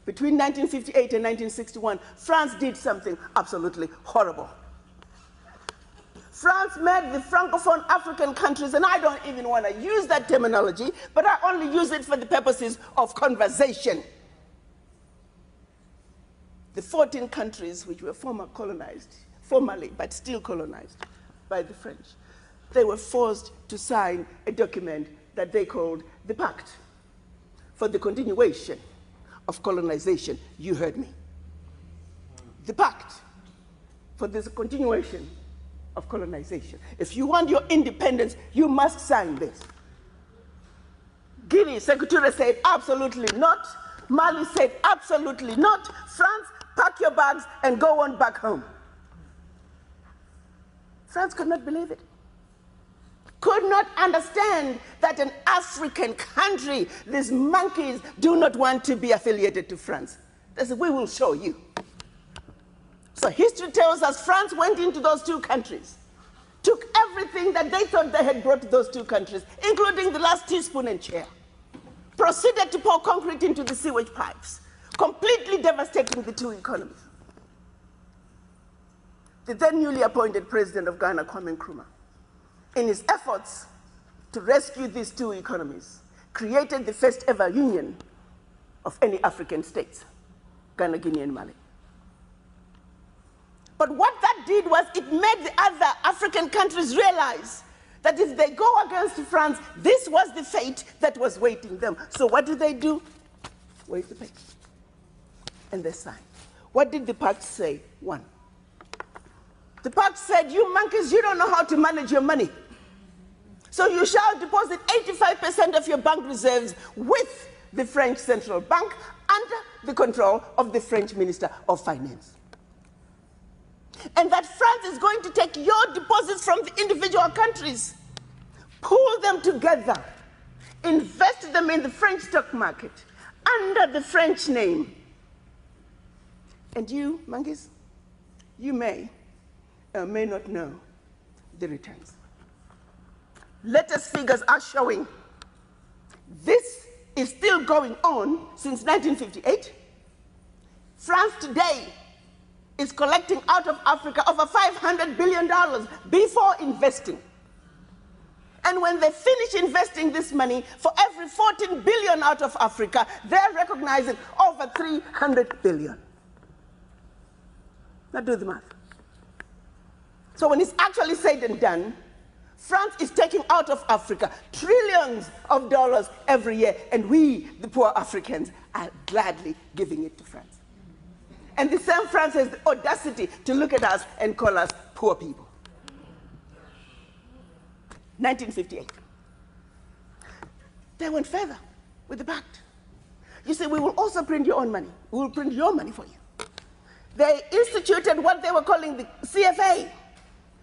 between 1958 and 1961, France did something absolutely horrible. France made the Francophone African countries, and I don't even want to use that terminology, but I only use it for the purposes of conversation. The 14 countries which were formally, but still colonized by the French, they were forced to sign a document that they called the Pact for the Continuation of Colonization. You heard me. The Pact for the Continuation of Colonization. If you want your independence, you must sign this. Guinea, Secretary said absolutely not. Mali said absolutely not. France, pack your bags and go on back home. France could not believe it. Could not understand that an African country, these monkeys, do not want to be affiliated to France. They said, we will show you. So history tells us France went into those two countries, took everything that they thought they had brought to those two countries, including the last teaspoon and chair, proceeded to pour concrete into the sewage pipes, completely devastating the two economies. The then newly appointed president of Ghana, Kwame Nkrumah, in his efforts to rescue these two economies, created the first ever union of any African states, Ghana, Guinea, and Mali. But what that did was it made the other African countries realize that if they go against France, this was the fate that was waiting them. So what do? Wave the paper. And they signed. What did the pact say? One. The pact said, you monkeys, you don't know how to manage your money. So you shall deposit 85% of your bank reserves with the French Central Bank under the control of the French Minister of Finance. And that France is going to take your deposits from the individual countries, pool them together, invest them in the French stock market under the French name. And you, monkeys, you may or may not know the returns. Latest figures are showing this is still going on since 1958. France today is collecting out of Africa over $500 billion before investing. And when they finish investing this money, for every 14 billion out of Africa, they're recognizing over 300 billion. Now do the math. So when it's actually said and done, France is taking out of Africa trillions of dollars every year, and we, the poor Africans, are gladly giving it to France. And the same France has the audacity to look at us and call us poor people. 1958. They went further with the pact. You see, we will also print your own money. We will print your money for you. They instituted what they were calling the CFA,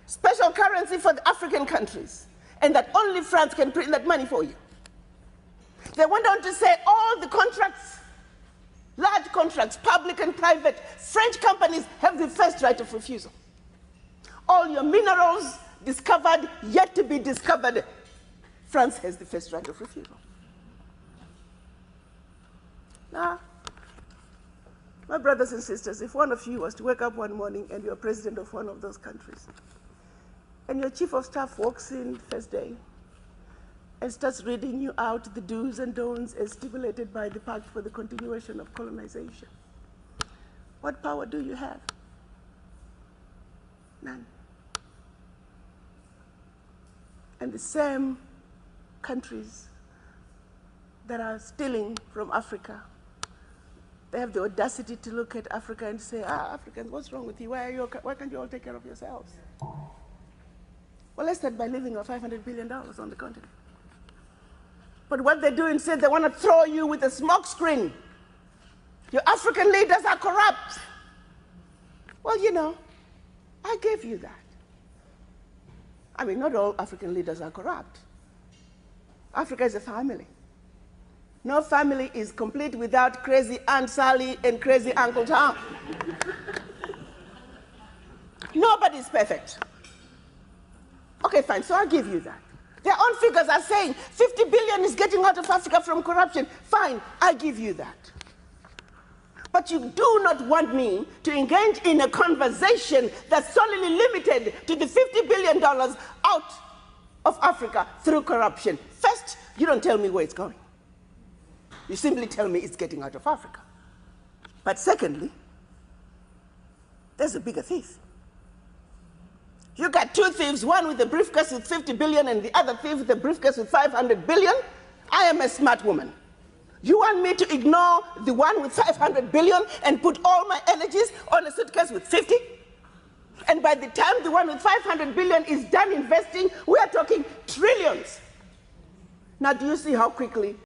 special currency for the African countries, and that only France can print that money for you. They went on to say all the contracts, large contracts, public and private, French companies have the first right of refusal. All your minerals discovered, yet to be discovered, France has the first right of refusal. Now, my brothers and sisters, if one of you was to wake up one morning and you're president of one of those countries, and your chief of staff walks in the first day and starts reading you out the do's and don'ts as stipulated by the Pact for the Continuation of Colonization, what power do you have? None. And the same countries that are stealing from Africa, they have the audacity to look at Africa and say, Africans, what's wrong with you? Why can't you all take care of yourselves? Well, let's start by leaving our $500 billion on the continent. But what they do instead, they want to throw you with a smoke screen. Your African leaders are corrupt. Well, you know, I gave you that. I mean, not all African leaders are corrupt. Africa is a family. No family is complete without crazy Aunt Sally and crazy Uncle Tom. Nobody's perfect. Okay, fine, so I'll give you that. Their own figures are saying 50 billion is getting out of Africa from corruption. Fine, I give you that. But you do not want me to engage in a conversation that's solely limited to the $50 billion out of Africa through corruption. First, you don't tell me where it's going. You simply tell me it's getting out of Africa. But secondly, there's a bigger thief. You got two thieves, one with a briefcase with 50 billion and the other thief with a briefcase with 500 billion. I am a smart woman. You want me to ignore the one with 500 billion and put all my energies on a suitcase with 50? And by the time the one with 500 billion is done investing, we are talking trillions. Now, do you see how quickly